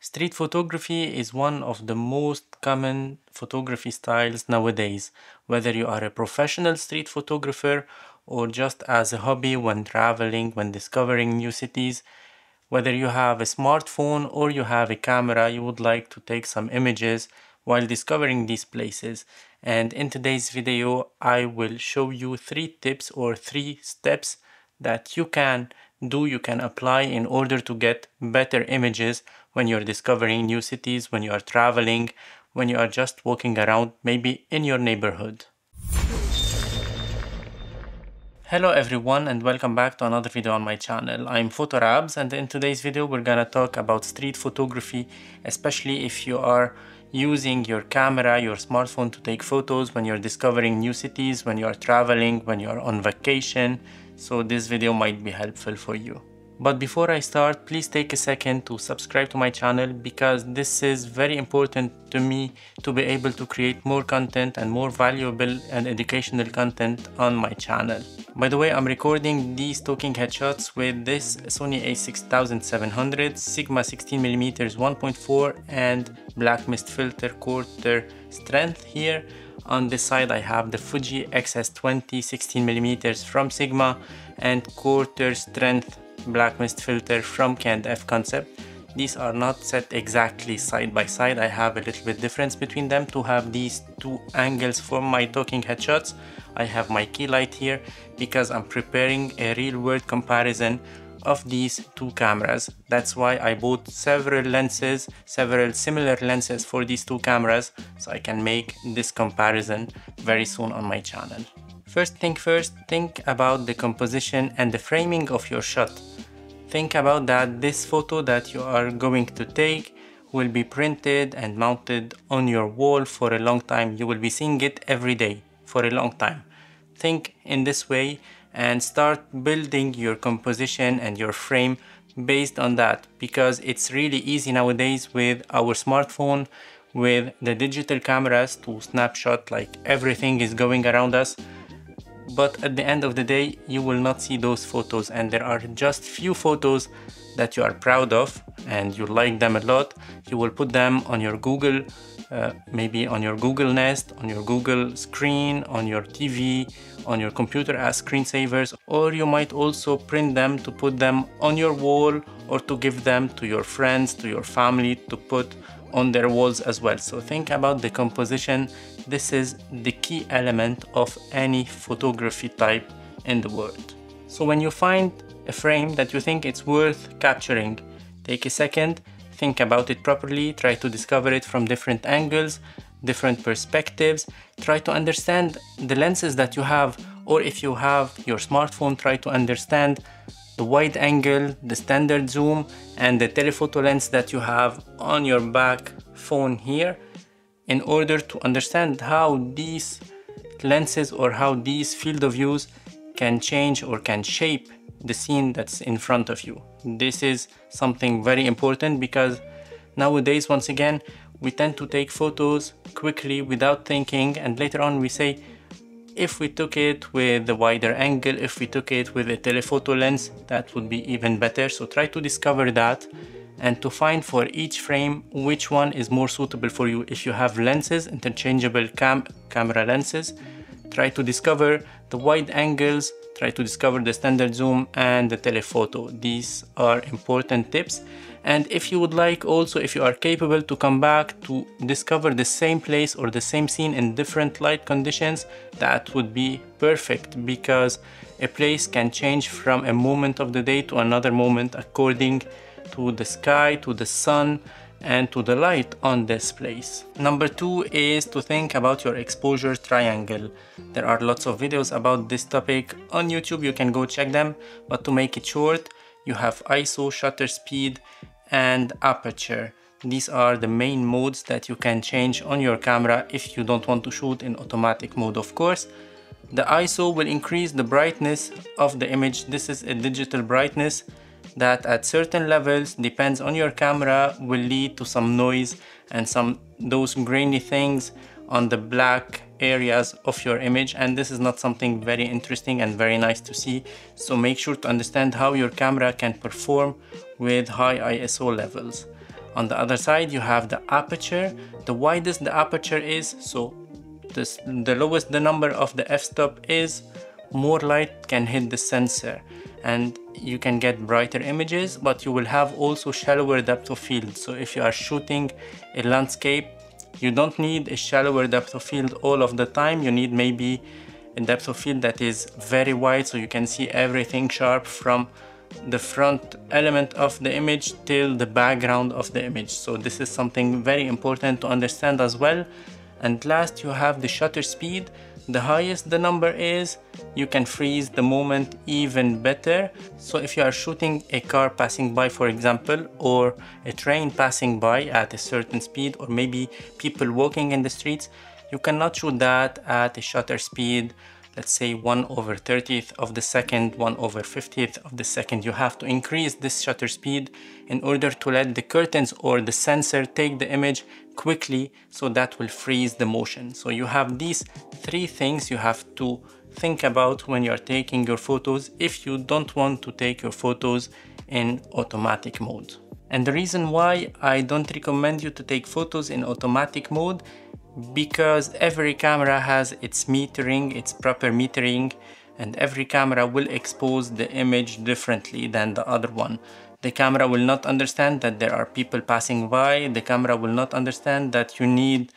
Street photography is one of the most common photography styles nowadays, whether you are a professional street photographer or just as a hobby when traveling, when discovering new cities. Whether you have a smartphone or you have a camera, you would like to take some images while discovering these places. And in today's video, I will show you 3 tips or 3 steps that you can apply in order to get better images when you're discovering new cities, when you are traveling, when you are just walking around, maybe in your neighborhood. Hello everyone and welcome back to another video on my channel. I'm PhotoRabs, and in today's video we're gonna talk about street photography, especially if you are using your camera, your smartphone to take photos when you're discovering new cities, when you're traveling, when you're on vacation. So this video might be helpful for you. But before I start, please take a second to subscribe to my channel, because this is very important to me to be able to create more content and more valuable and educational content on my channel. By the way, I'm recording these talking headshots with this Sony a6700 Sigma 16mm 1.4 and black mist filter quarter strength here. On this side I have the Fuji XS20 16mm from Sigma and quarter strength black mist filter from K&F Concept. These are not set exactly side by side. I have a little bit difference between them to have these two angles for my talking headshots. I have my key light here because I'm preparing a real world comparison of these two cameras. That's why I bought several lenses, several similar lenses for these two cameras, so I can make this comparison very soon on my channel. First thing first, think about the composition and the framing of your shot. Think about that this photo that you are going to take will be printed and mounted on your wall for a long time. You will be seeing it every day for a long time. Think in this way and start building your composition and your frame based on that, because it's really easy nowadays with our smartphone, with the digital cameras, to snapshot like everything is going around us. But at the end of the day, you will not see those photos, and there are just few photos that you are proud of and you like them a lot. You will put them on your Google, maybe on your Google Nest, on your Google screen, on your TV, on your computer as screensavers, or you might also print them to put them on your wall or to give them to your friends, to your family, to put on their walls as well. So think about the composition. This is the key element of any photography type in the world. So when you find a frame that you think it's worth capturing, take a second, think about it properly, try to discover it from different angles, different perspectives, try to understand the lenses that you have, or if you have your smartphone, try to understand the wide angle, the standard zoom, and the telephoto lens that you have on your back phone here, in order to understand how these lenses or how these field of views can change or can shape the scene that's in front of you. This is something very important, because nowadays, once again, we tend to take photos quickly without thinking, and later on we say, if we took it with a wider angle, if we took it with a telephoto lens, that would be even better. So try to discover that and to find for each frame which one is more suitable for you. If you have lenses, interchangeable camera lenses, try to discover the wide angles, try to discover the standard zoom and the telephoto. These are important tips. And if you would like also, if you are capable to come back to discover the same place or the same scene in different light conditions, that would be perfect, because a place can change from a moment of the day to another moment according to the sky, to the sun, and to the light on this place. Number 2 is to think about your exposure triangle. There are lots of videos about this topic on YouTube, you can go check them, but to make it short, you have ISO, shutter speed, and aperture. These are the main modes that you can change on your camera if you don't want to shoot in automatic mode, of course. The ISO will increase the brightness of the image. This is a digital brightness that at certain levels, depends on your camera, will lead to some noise and those grainy things on the black areas of your image, and this is not something very interesting and very nice to see. So make sure to understand how your camera can perform with high ISO levels. On the other side, you have the aperture. The widest the aperture is, so the lowest the number of the f-stop is, more light can hit the sensor and you can get brighter images, but you will have also shallower depth of field. So if you are shooting a landscape, you don't need a shallower depth of field all of the time. You need maybe a depth of field that is very wide, so you can see everything sharp from the front element of the image till the background of the image. So this is something very important to understand as well. And last, you have the shutter speed. The highest the number is, you can freeze the moment even better. So if you are shooting a car passing by, for example, or a train passing by at a certain speed, or maybe people walking in the streets, you cannot shoot that at a shutter speed, let's say 1/30th of the second, 1/50th of the second. You have to increase this shutter speed in order to let the curtains or the sensor take the image quickly, so that will freeze the motion. So you have these three things you have to think about when you are taking your photos if you don't want to take your photos in automatic mode. And the reason why I don't recommend you to take photos in automatic mode, because every camera has its metering, its proper metering, and every camera will expose the image differently than the other one. The camera will not understand that there are people passing by. The camera will not understand that you need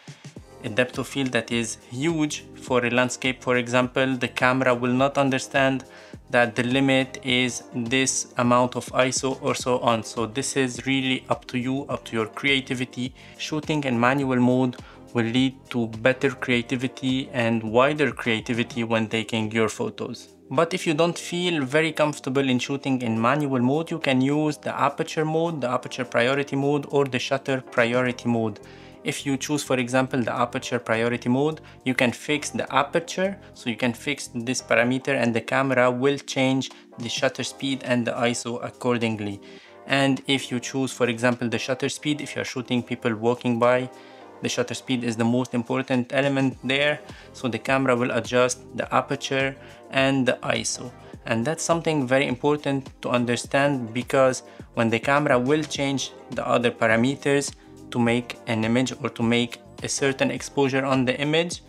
a depth of field that is huge for a landscape, for example. The camera will not understand that the limit is this amount of ISO or so on. So this is really up to you, up to your creativity. Shooting in manual mode will lead to better creativity and wider creativity when taking your photos. But if you don't feel very comfortable in shooting in manual mode, you can use the aperture mode, the aperture priority mode, or the shutter priority mode. If you choose, for example, the aperture priority mode, you can fix the aperture, so you can fix this parameter and the camera will change the shutter speed and the ISO accordingly. And if you choose, for example, the shutter speed, if you're shooting people walking by, the shutter speed is the most important element there, so the camera will adjust the aperture and the ISO. And that's something very important to understand, because when the camera will change the other parameters to make an image or to make a certain exposure on the image,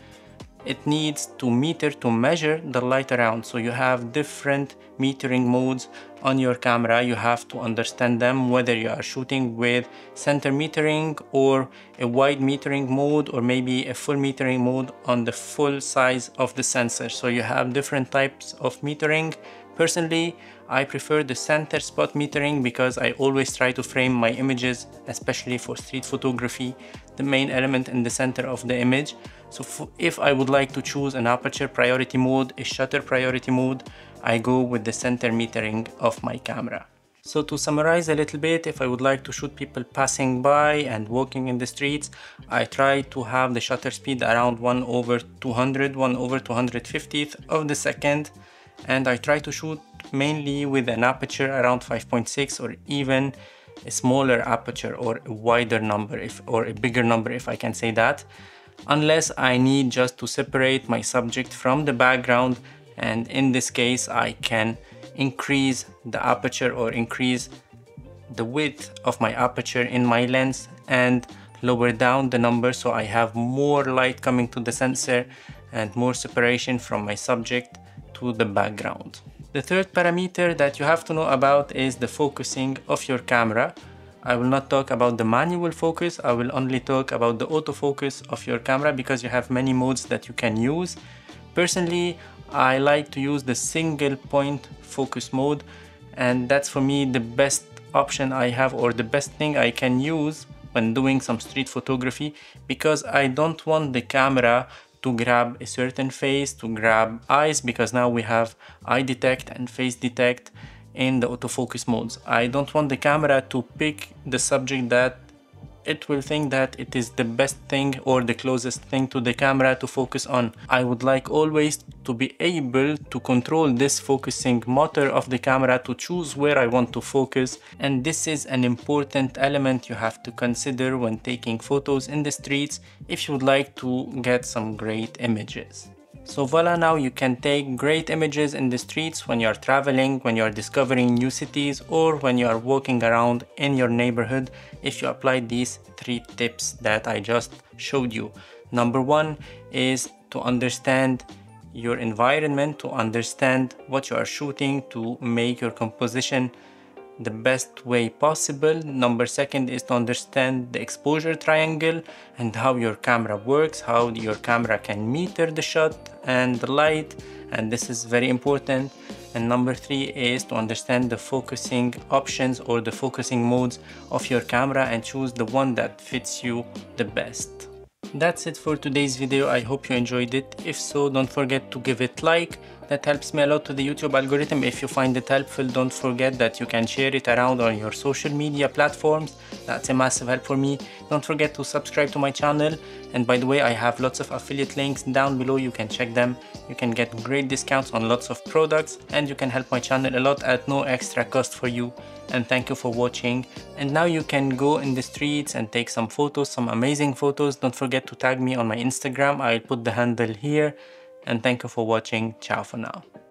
it needs to measure the light around. So you have different metering modes on your camera. You have to understand them, whether you are shooting with center metering or a wide metering mode, or maybe a full metering mode on the full size of the sensor. So you have different types of metering. Personally, I prefer the center spot metering because I always try to frame my images, especially for street photography, the main element in the center of the image. So if I would like to choose an aperture priority mode, a shutter priority mode, I go with the center metering of my camera. So to summarize a little bit, if I would like to shoot people passing by and walking in the streets, I try to have the shutter speed around 1/200, 1/250th of the second. And I try to shoot mainly with an aperture around 5.6, or even a smaller aperture, or a wider number, or a bigger number, if I can say that, unless I need just to separate my subject from the background. And in this case, I can increase the aperture or increase the width of my aperture in my lens and lower down the number, so I have more light coming to the sensor and more separation from my subject to the background. The third parameter that you have to know about is the focusing of your camera. I will not talk about the manual focus, I will only talk about the autofocus of your camera, because you have many modes that you can use. Personally, I like to use the single point focus mode, and that's for me the best option I have, or the best thing I can use when doing some street photography, because I don't want the camera to grab a certain face, to grab eyes, because now we have eye detect and face detect in the autofocus modes. I don't want the camera to pick the subject that it will think that it is the best thing or the closest thing to the camera to focus on. I would like always to be able to control this focusing motor of the camera to choose where I want to focus, and this is an important element you have to consider when taking photos in the streets if you would like to get some great images. So voila, now you can take great images in the streets when you're traveling, when you're discovering new cities, or when you are walking around in your neighborhood if you apply these 3 tips that I just showed you. Number 1 is to understand your environment, to understand what you are shooting, to make your composition the best way possible. Number 2 is to understand the exposure triangle and how your camera works, how your camera can meter the shot and the light, and this is very important. And number 3 is to understand the focusing options or the focusing modes of your camera and choose the one that fits you the best. That's it for today's video. I hope you enjoyed it. If so, don't forget to give it like. That helps me a lot to the YouTube algorithm. If you find it helpful, don't forget that you can share it around on your social media platforms. That's a massive help for me. Don't forget to subscribe to my channel. And by the way, I have lots of affiliate links down below. You can check them. You can get great discounts on lots of products, and you can help my channel a lot at no extra cost for you. And thank you for watching. And now you can go in the streets and take some photos, some amazing photos. Don't forget to tag me on my Instagram. I'll put the handle here. And thank you for watching. Ciao for now.